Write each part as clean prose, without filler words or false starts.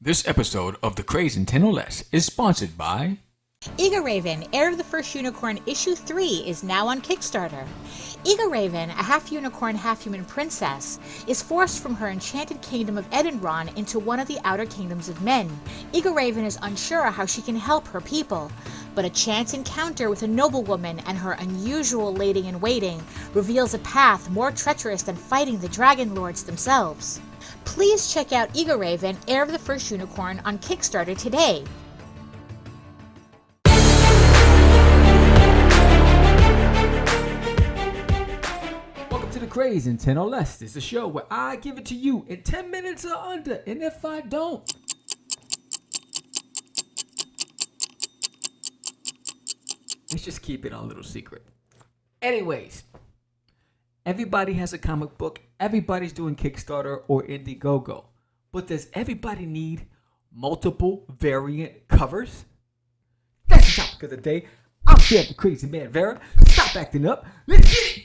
This episode of the Craze and 10 or Less is sponsored by Eager Raven, Heir of the First Unicorn, Issue 3 is now on Kickstarter. Eager Raven, a half-unicorn, half-human princess, is forced from her enchanted kingdom of Edenron into one of the outer kingdoms of men. Eager Raven is unsure how she can help her people, but a chance encounter with a noblewoman and her unusual lady-in-waiting reveals a path more treacherous than fighting the Dragon Lords themselves. Please check out Eager Raven, Heir of the First Unicorn on Kickstarter today. Welcome to the Craze and 10 or Less. This is a show where I give it to you in 10 minutes or under, and if I don't, let's just keep it a little secret. Anyways, everybody has a comic book. Everybody's doing Kickstarter or Indiegogo. But does everybody need multiple variant covers? That's the topic of the day. I'm Chef the Crazy Man Vera. Stop acting up. Let's get it.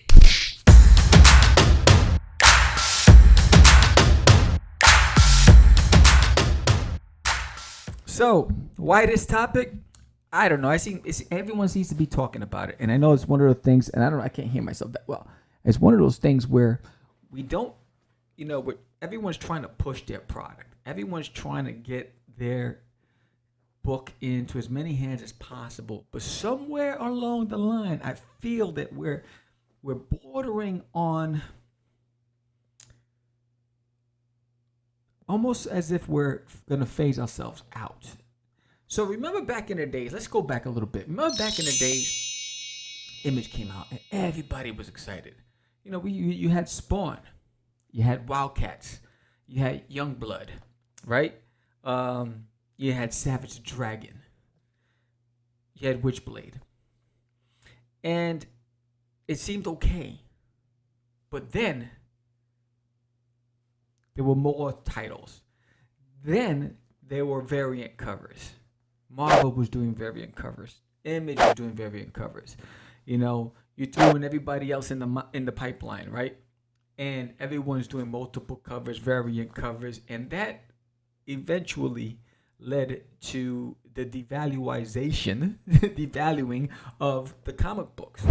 So, why this topic? I don't know. Everyone seems to be talking about it, and I know it's one of the things. And I can't hear myself that well. It's one of those things where we don't, everyone's trying to push their product. Everyone's trying to get their book into as many hands as possible. But somewhere along the line, I feel that we're bordering on almost as if we're going to phase ourselves out. So remember back in the days, let's go back a little bit. Remember back in the days, Image came out and everybody was excited. You had Spawn, you had Wildcats, you had Youngblood, right? You had Savage Dragon, you had Witchblade. And it seemed okay. But then there were more titles. Then there were variant covers. Marvel was doing variant covers. Image was doing variant covers. You threw in everybody else in the pipeline, right? And everyone's doing multiple covers, variant covers, and that eventually led to the devaluing of the comic books.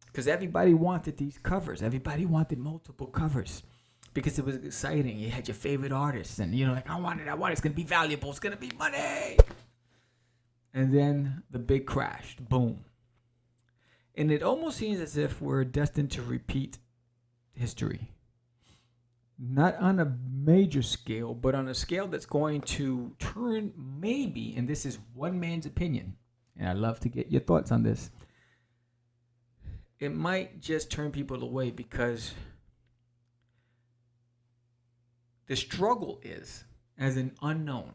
Because everybody wanted these covers. Everybody wanted multiple covers. Because it was exciting. You had your favorite artists. And, I want it. It's going to be valuable. It's going to be money. And then the big crash. Boom. And it almost seems as if we're destined to repeat history. Not on a major scale, but on a scale that's going to turn maybe, and this is one man's opinion, and I'd love to get your thoughts on this. It might just turn people away because the struggle is, as an unknown,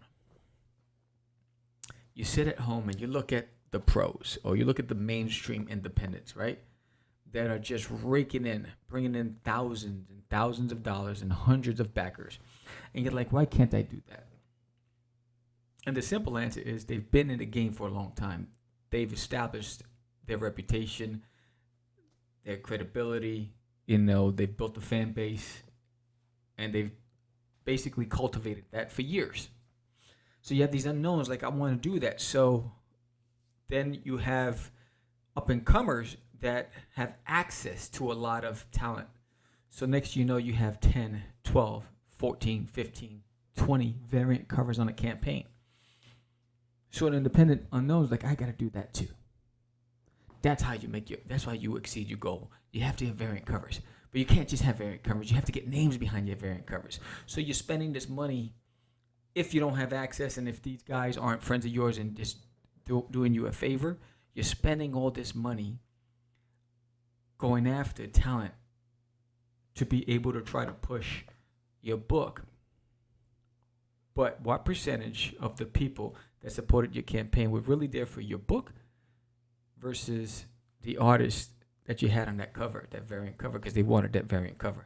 you sit at home and you look at the pros, or you look at the mainstream independents, right? That are just raking in, bringing in thousands and thousands of dollars and hundreds of backers. And you're like, why can't I do that? And the simple answer is they've been in the game for a long time. They've established their reputation, their credibility. They've built a fan base, and they've basically cultivated that for years. So you have these unknowns like, I want to do that. So then you have up-and-comers that have access to a lot of talent. So next you have 10, 12, 14, 15, 20 variant covers on a campaign. So an independent unknown is like, I got to do that too. That's how you exceed your goal. You have to have variant covers. But you can't just have variant covers. You have to get names behind your variant covers. So you're spending this money if you don't have access, and if these guys aren't friends of yours and just doing you a favor, you're spending all this money going after talent to be able to try to push your book. But what percentage of the people that supported your campaign were really there for your book versus the artist that you had on that cover, that variant cover, because they wanted that variant cover?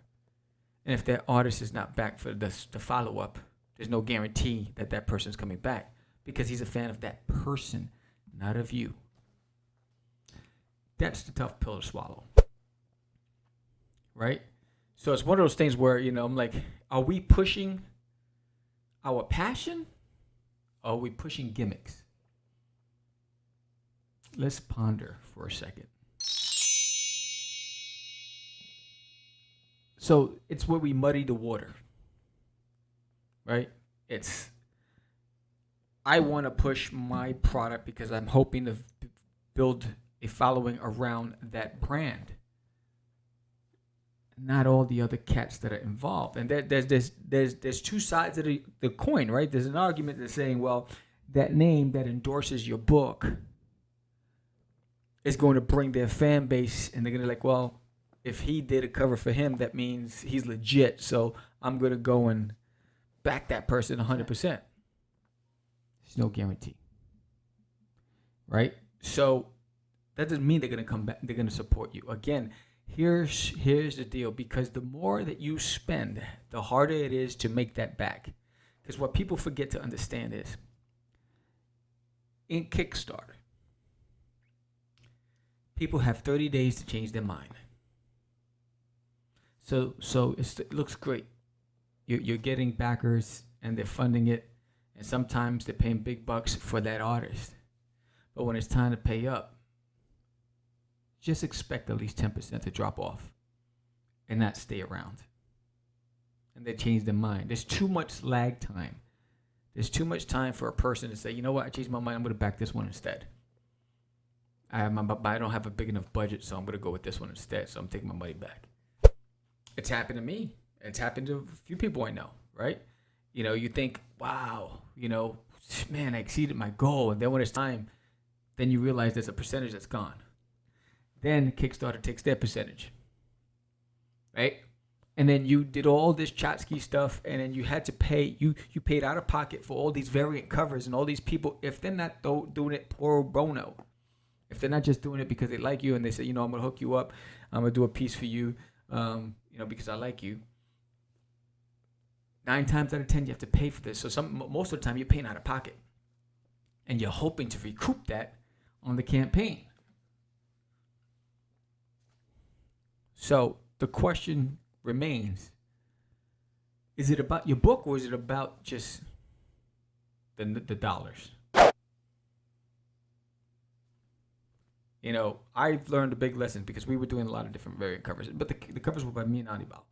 And if that artist is not back for the follow-up, there's no guarantee that that person's coming back because he's a fan of that person, not of you. That's the tough pill to swallow, right? So it's one of those things where, I'm like, are we pushing our passion, or are we pushing gimmicks? Let's ponder for a second. So it's where we muddy the water, right? It's, I want to push my product because I'm hoping to build a following around that brand. Not all the other cats that are involved. And there's two sides of the coin, right? There's an argument that's saying, well, that name that endorses your book is going to bring their fan base, and they're going to like, well, if he did a cover for him, that means he's legit. So I'm going to go and back that person 100%. There's no guarantee, right? So that doesn't mean they're going to come back. They're going to support you. Again, here's the deal. Because the more that you spend, the harder it is to make that back. Because what people forget to understand is, in Kickstarter, people have 30 days to change their mind. So it looks great. You're getting backers and they're funding it, and sometimes they're paying big bucks for that artist. But when it's time to pay up, just expect at least 10% to drop off and not stay around. And they change their mind. There's too much lag time. There's too much time for a person to say, you know what, I changed my mind, I'm going to back this one instead. I don't have a big enough budget, so I'm going to go with this one instead. So I'm taking my money back. It's happened to me. It's happened to a few people I know, right? You know, you think, wow, you know, man, I exceeded my goal. And then when it's time, then you realize there's a percentage that's gone. Then Kickstarter takes their percentage, right? And then you did all this Chotsky stuff, and then you had to pay, you paid out of pocket for all these variant covers and all these people. If they're not doing it pro bono, if they're not just doing it because they like you and they say, you know, I'm going to hook you up, I'm going to do a piece for you, you know, because I like you. 9 times out of 10, you have to pay for this. So most of the time, you're paying out of pocket. And you're hoping to recoup that on the campaign. So the question remains, is it about your book, or is it about just the dollars? You know, I've learned a big lesson because we were doing a lot of different variant covers, but the covers were by me and Anibal.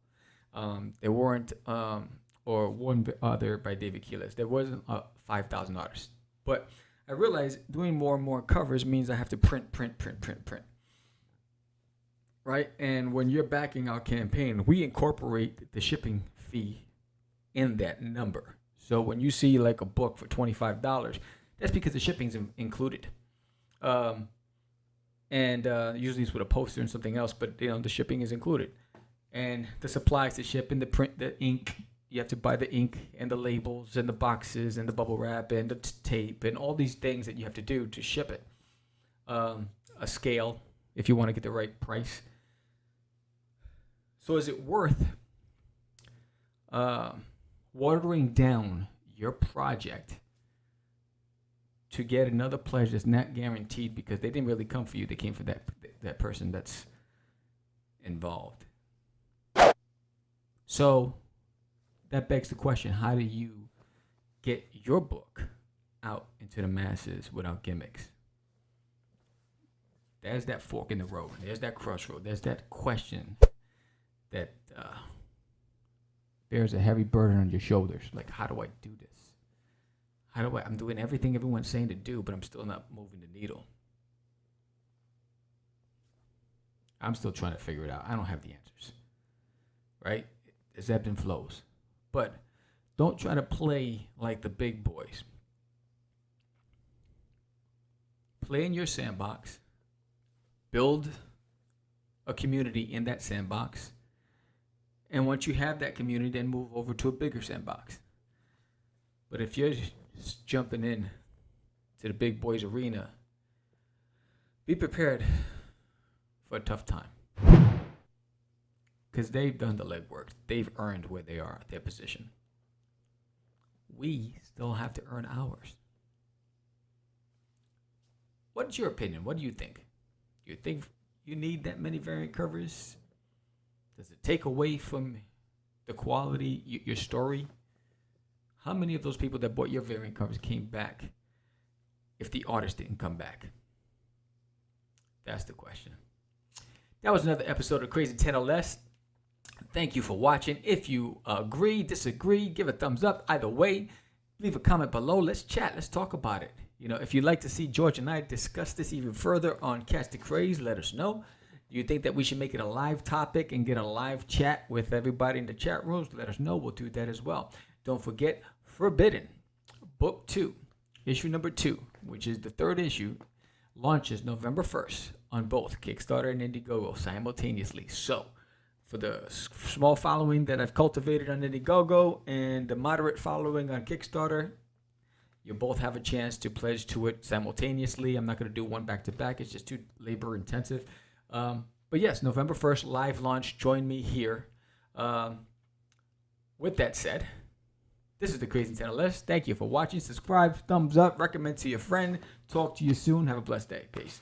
They weren't, or one other by David Keelis. There wasn't 5,000 artists. But I realized doing more and more covers means I have to print. Right? And when you're backing our campaign, we incorporate the shipping fee in that number. So when you see like a book for $25, that's because the shipping's included. And usually it's with a poster and something else, but you know, the shipping is included. And the supplies to ship, and the print, the ink, you have to buy the ink and the labels and the boxes and the bubble wrap and the tape and all these things that you have to do to ship it. A scale, if you want to get the right price. So is it worth watering down your project to get another pledge that's not guaranteed because they didn't really come for you, they came for that person that's involved? So that begs the question, how do you get your book out into the masses without gimmicks? There's that fork in the road. There's that crossroad. There's that question that bears a heavy burden on your shoulders. Like, how do I do this? I'm doing everything everyone's saying to do, but I'm still not moving the needle. I'm still trying to figure it out. I don't have the answers, right? It's ebbs and flows. But don't try to play like the big boys. Play in your sandbox. Build a community in that sandbox. And once you have that community, then move over to a bigger sandbox. But if you're just jumping in to the big boys arena, be prepared for a tough time. Because they've done the legwork. They've earned where they are, their position. We still have to earn ours. What's your opinion? What do you think? Do you think you need that many variant covers? Does it take away from the quality, your story? How many of those people that bought your variant covers came back if the artist didn't come back? That's the question. That was another episode of Crazy 10 or Less. Thank you for watching. If you agree, disagree, give a thumbs up. Either way, leave a comment below. Let's chat. Let's talk about it. You know, if you'd like to see George and I discuss this even further on Catch the Craze, let us know. Do you think that we should make it a live topic and get a live chat with everybody in the chat rooms? Let us know. We'll do that as well. Don't forget, Forbidden, Book 2, issue number 2, which is the third issue, launches November 1st on both Kickstarter and Indiegogo simultaneously. So, for the small following that I've cultivated on Indiegogo and the moderate following on Kickstarter, you both have a chance to pledge to it simultaneously. I'm not going to do one back to back. It's just too labor intensive. But yes, November 1st, live launch. Join me here. With that said, this is the Crazy 10 or Less. Thank you for watching. Subscribe, thumbs up, recommend to your friend. Talk to you soon. Have a blessed day. Peace.